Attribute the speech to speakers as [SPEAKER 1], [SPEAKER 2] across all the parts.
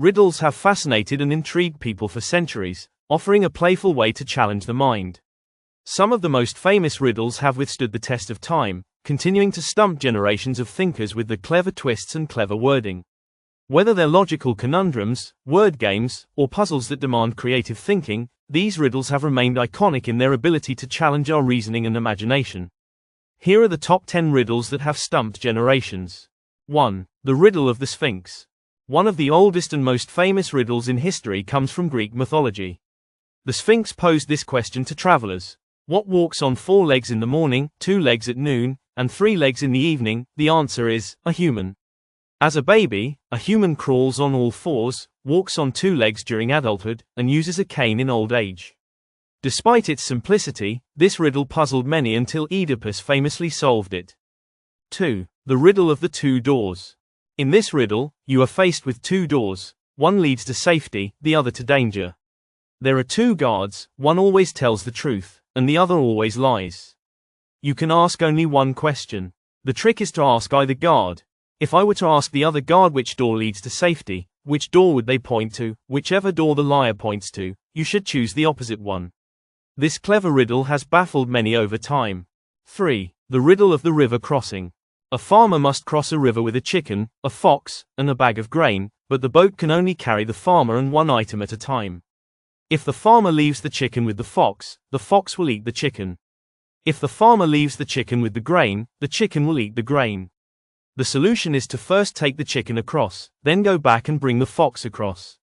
[SPEAKER 1] Riddles have fascinated and intrigued people for centuries, offering a playful way to challenge the mind. Some of the most famous riddles have withstood the test of time, continuing to stump generations of thinkers with their clever twists and clever wording. Whether they're logical conundrums, word games, or puzzles that demand creative thinking, these riddles have remained iconic in their ability to challenge our reasoning and imagination. Here are the top 10 riddles that have stumped generations. 1. The Riddle of the Sphinx. One of the oldest and most famous riddles in history comes from Greek mythology. The Sphinx posed this question to travelers: what walks on 4 legs in the morning, 2 legs at noon, and 3 legs in the evening? The answer is a human. As a baby, a human crawls on all 4s, walks on 2 legs during adulthood, and uses a cane in old age. Despite its simplicity, this riddle puzzled many until Oedipus famously solved it. 2. The Riddle of the 2 Doors. In this riddle, you are faced with 2 doors. One leads to safety, the other to danger. There are 2 guards, one always tells the truth, and the other always lies. You can ask only one question. The trick is to ask either guard. If I were to ask the other guard which door leads to safety, which door would they point to? Whichever door the liar points to, you should choose the opposite one. This clever riddle has baffled many over time. 3. The Riddle of the River Crossing. A farmer must cross a river with a chicken, a fox, and a bag of grain, but the boat can only carry the farmer and one item at a time. If the farmer leaves the chicken with the fox will eat the chicken. If the farmer leaves the chicken with the chicken will eat the grain. The solution is to first take the chicken across, then go back and bring the fox across.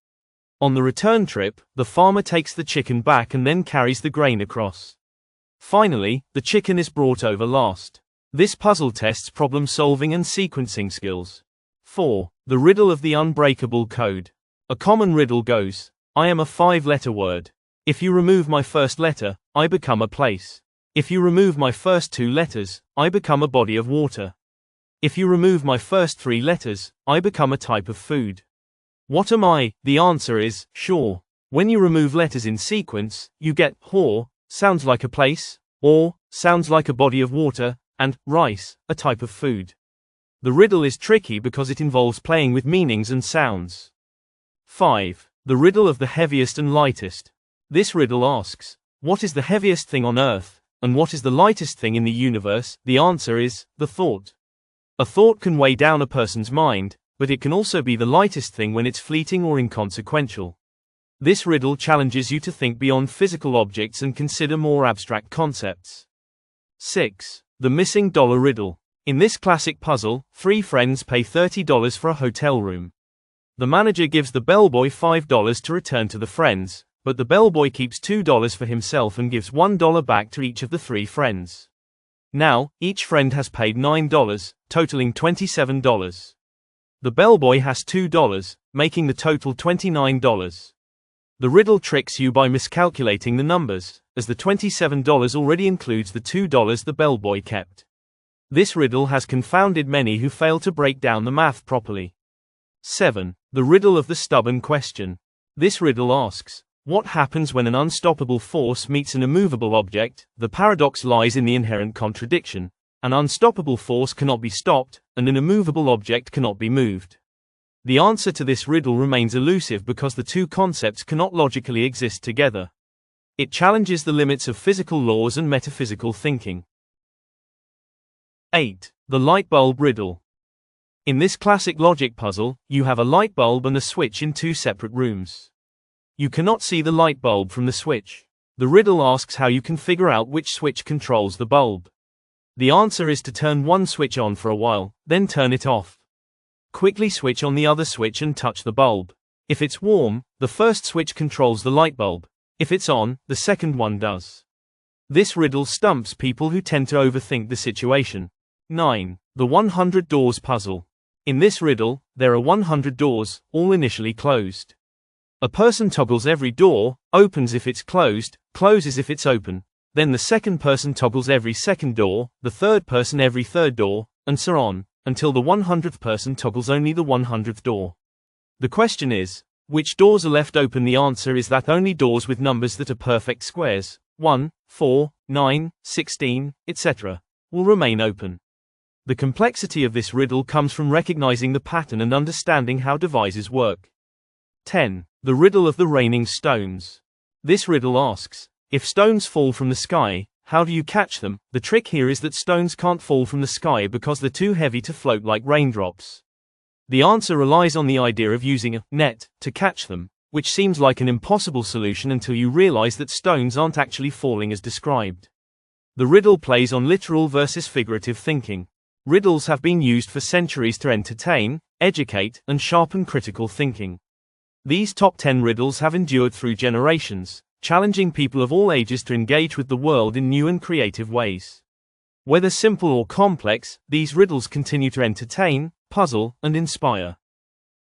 [SPEAKER 1] On the return trip, the farmer takes the chicken back and then carries the grain across. Finally, the chicken is brought over last. This puzzle tests problem solving and sequencing skills. 4. The Riddle of the Unbreakable Code. A common riddle goes: I am a 5-letter word. If you remove my first letter, I become a place. If you remove my first 2 letters, I become a body of water. If you remove my first 3 letters, I become a type of food. What am I? The answer is sure. When you remove letters in sequence, you get haw, sounds like a place, or sounds like a body of water, and rice, a type of food. The riddle is tricky because it involves playing with meanings and sounds. 5. The Riddle of the Heaviest and Lightest. This riddle asks: what is the heaviest thing on Earth, and what is the lightest thing in the universe? The answer is the thought. A thought can weigh down a person's mind, but it can also be the lightest thing when it's fleeting or inconsequential. This riddle challenges you to think beyond physical objects and consider more abstract concepts. 6. The Missing Dollar Riddle. In this classic puzzle, 3 friends pay $30 for a hotel room. The manager gives the bellboy $5 to return to the friends, but the bellboy keeps $2 for himself and gives $1 back to each of the 3 friends. Now, each friend has paid $9, totaling $27. The bellboy has $2, making the total $29. The riddle tricks you by miscalculating the numbers, as the $27 already includes the $2 the bellboy kept. This riddle has confounded many who fail to break down the math properly. 7. The Riddle of the Stubborn Question. This riddle asks: what happens when an unstoppable force meets an immovable object? The paradox lies in the inherent contradiction. An unstoppable force cannot be stopped, and an immovable object cannot be moved. The answer to this riddle remains elusive because the 2 concepts cannot logically exist together. It challenges the limits of physical laws and metaphysical thinking. 8. The Light Bulb Riddle. In this classic logic puzzle, you have a light bulb and a switch in 2 separate rooms. You cannot see the light bulb from the switch. The riddle asks how you can figure out which switch controls the bulb. The answer is to turn one switch on for a while, then turn it off. Quickly switch on the other switch and touch the bulb. If it's warm, the first switch controls the light bulb. If it's on, the second one does. This riddle stumps people who tend to overthink the situation. 9. The 100 Doors Puzzle. In this riddle, there are 100 doors, all initially closed. A person toggles every door, opens if it's closed, closes if it's open. Then the second person toggles every second door, the third person every third door, and so on, until the 100th person toggles only the 100th door. The question is, which doors are left open? The answer is that only doors with numbers that are perfect squares, 1, 4, 9, 16, etc., will remain open. The complexity of this riddle comes from recognizing the pattern and understanding how devices work. 10. The riddle of the raining stones. This riddle asks, if stones fall from the sky, how do you catch them? The trick here is that stones can't fall from the sky because they're too heavy to float like raindrops. The answer relies on the idea of using a net to catch them, which seems like an impossible solution until you realize that stones aren't actually falling as described. The riddle plays on literal versus figurative thinking. Riddles have been used for centuries to entertain, educate, and sharpen critical thinking. These top 10 riddles have endured through generations, challenging people of all ages to engage with the world in new and creative ways. Whether simple or complex, these riddles continue to entertain, puzzle, and inspire.